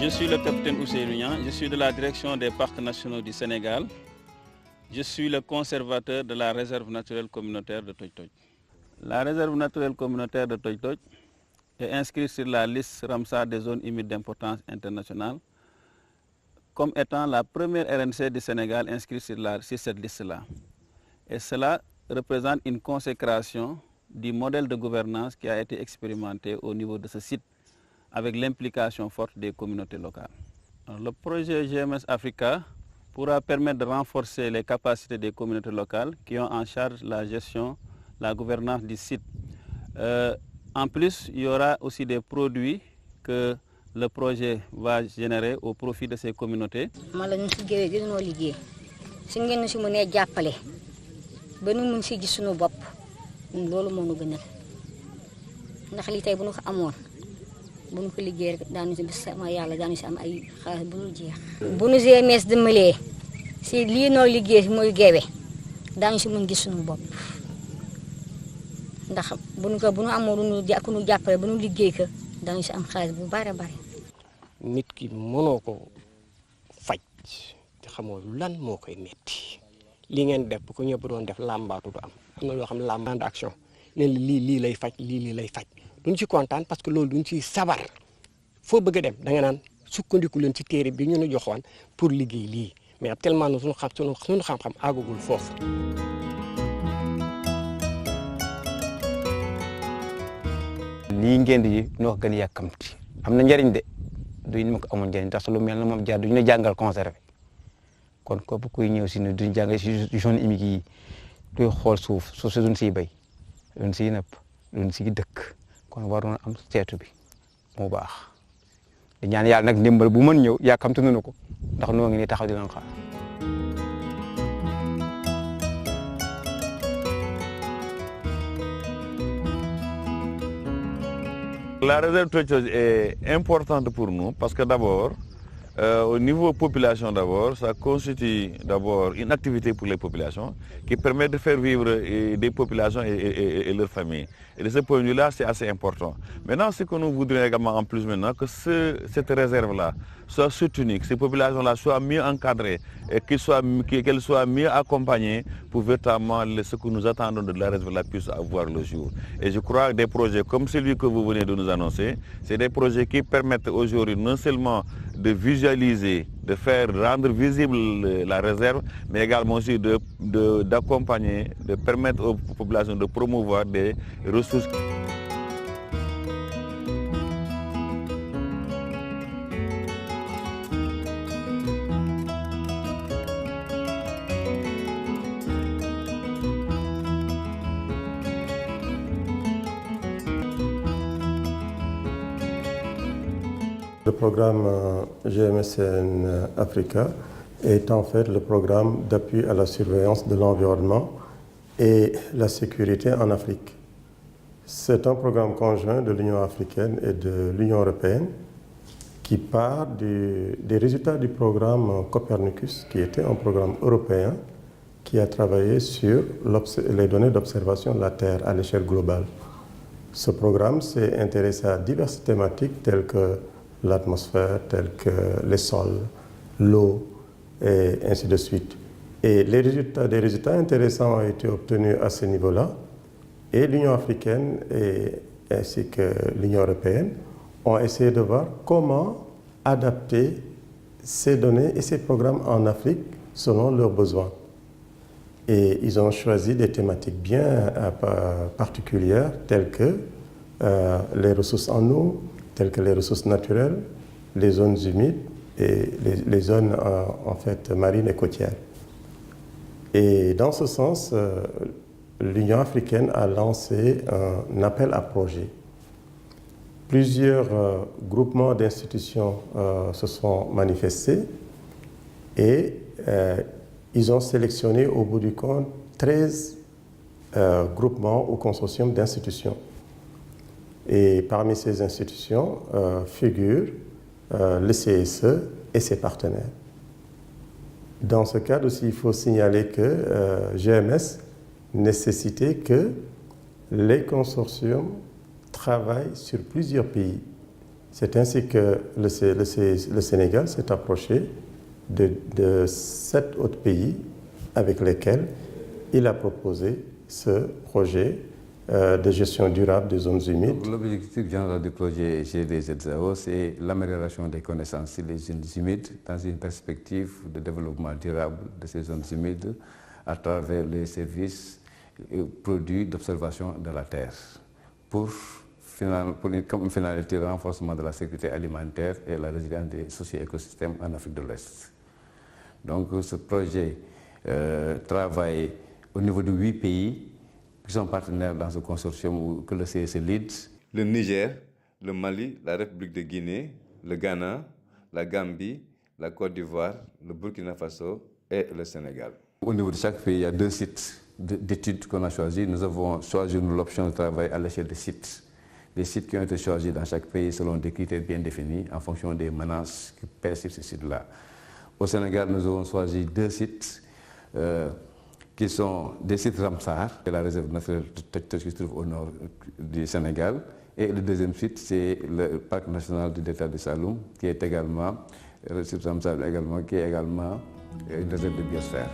Je suis le capitaine Ousseynou Niang, je suis de la direction des parcs nationaux du Sénégal. Je suis le conservateur de la réserve naturelle communautaire de Toj Toj. La réserve naturelle communautaire de Toj Toj est inscrite sur la liste Ramsar des zones humides d'importance internationale comme étant la première RNC du Sénégal inscrite sur cette liste-là. Et cela représente une consécration du modèle de gouvernance qui a été expérimenté au niveau de ce site avec l'implication forte des communautés locales. Alors, le projet GMS Africa pourra permettre de renforcer les capacités des communautés locales qui ont en charge la gestion, la gouvernance du site. En plus, il y aura aussi des produits que le projet va générer au profit de ces communautés. bu ñu ko liggéey rek daanu ci sama yàlla daanu ci am ay xaalis bu dul jeex. bu ñu GMS dimbalee si lii noo liggéey mooy geewe daanu ci mën gis suñu bopp ndax bu ñu amoon lu ñu jàppale bu ñu liggéey ko daanu ci am xaalis bu bare bare. nit ki mënoo ko faj te xamoo lan moo koy metti li ngeen def bu ko ñëpp doon def làmbaatu du am na loo xam ne làmbaat action ne lii lay faj lii lay faj. duñ ci kontaan parce que loolu duñ ci sabar foo bëgg a dem da nga naan sukkandiku leen ci téere bi ñu nu joxoon pour liggéey lii mais actuellement suñu xam-xam àggagul foofu. lii ngeen di noo gën a yàkkamti am na njëriñ de duñ ma ko amoon njëriñ tax lu mel na moom jaar duñu la jàngal conservé kon képp kuy ñëw si ne duñ jàngal si zone humide yi duy xool suuf si duñ siy béy duñ siy napp duñ siy dëkk. kon waroon am seetu bi mu baax di ñaan yàlla nag ndimbal bu mën ñëw yàkkamtu nañu ko ndax noo ngi nii taxaw di leen xaar. La réserve Toj Toj est importante pour nous parce que d'abord au niveau population d'abord, ça constitue d'abord une activité pour les populations qui permet de faire vivre des populations et leurs familles. Et de ce point de vue-là, c'est assez important. Maintenant, ce que nous voudrions également en plus maintenant, que cette réserve-là soit soutenue, que ces populations-là soient mieux encadrées et qu'elles soient mieux accompagnées pour véritablement ce que nous attendons de la réserve-là puisse avoir le jour. Et je crois que des projets comme celui que vous venez de nous annoncer, c'est des projets qui permettent aujourd'hui non seulement de visualiser, de faire rendre visible la réserve, mais également aussi d'accompagner, de permettre aux populations de promouvoir des ressources. Le programme GMSN Africa est en fait le programme d'appui à la surveillance de l'environnement et la sécurité en Afrique. C'est un programme conjoint de l'Union africaine et de l'Union européenne qui part des résultats du programme Copernicus, qui était un programme européen qui a travaillé sur les données d'observation de la Terre à l'échelle globale. Ce programme s'est intéressé à diverses thématiques telles que l'atmosphère, telles que les sols, l'eau et ainsi de suite. Et des résultats intéressants ont été obtenus à ce niveau-là. Et l'Union africaine ainsi que l'Union européenne ont essayé de voir comment adapter ces données et ces programmes en Afrique selon leurs besoins. Et ils ont choisi des thématiques bien particulières telles que les ressources en eau, telles que les ressources naturelles, les zones humides et les zones en fait marines et côtières. Et dans ce sens, l'Union africaine a lancé un appel à projet. Plusieurs groupements d'institutions se sont manifestés et ils ont sélectionné au bout du compte 13 groupements ou consortiums d'institutions. Et parmi ces institutions figurent le CSE et ses partenaires. Dans ce cadre aussi, il faut signaler que GMS nécessitait que les consortiums travaillent sur plusieurs pays. C'est ainsi que le Sénégal s'est approché de 7 autres pays avec lesquels il a proposé ce projet de gestion durable des zones humides. L'objectif général du projet GDZAO, c'est l'amélioration des connaissances sur les zones humides dans une perspective de développement durable de ces zones humides à travers les services et produits d'observation de la terre pour comme finalité le renforcement de la sécurité alimentaire et la résilience des socio-écosystèmes en Afrique de l'Ouest. Donc ce projet travaille au niveau de 8 pays qui sont partenaires dans ce consortium que le CEC lead. Le Niger, le Mali, la République de Guinée, le Ghana, la Gambie, la Côte d'Ivoire, le Burkina Faso et le Sénégal. Au niveau de chaque pays, il y a 2 sites d'études qu'on a choisis. Nous avons choisi l'option de travail à l'échelle des sites. Des sites qui ont été choisis dans chaque pays selon des critères bien définis en fonction des menaces qui pèsent sur ces sites-là. Au Sénégal, nous avons choisi 2 sites qui sont des sites Ramsar, la réserve naturelle de Toj qui se trouve au nord du Sénégal. Et le deuxième site, c'est le parc national du Delta du Saloum, qui est également, le site Ramsar également, qui est également une réserve de biosphère.